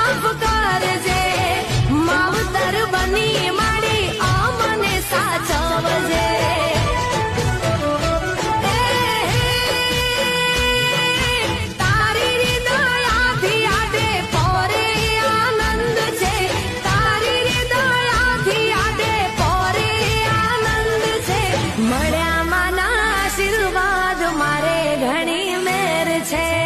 માફ કરજે માવતર બની માડી આ મને સાચવજે મળ્યા માના આશીર્વાદ મારે ઘણી મેર છે।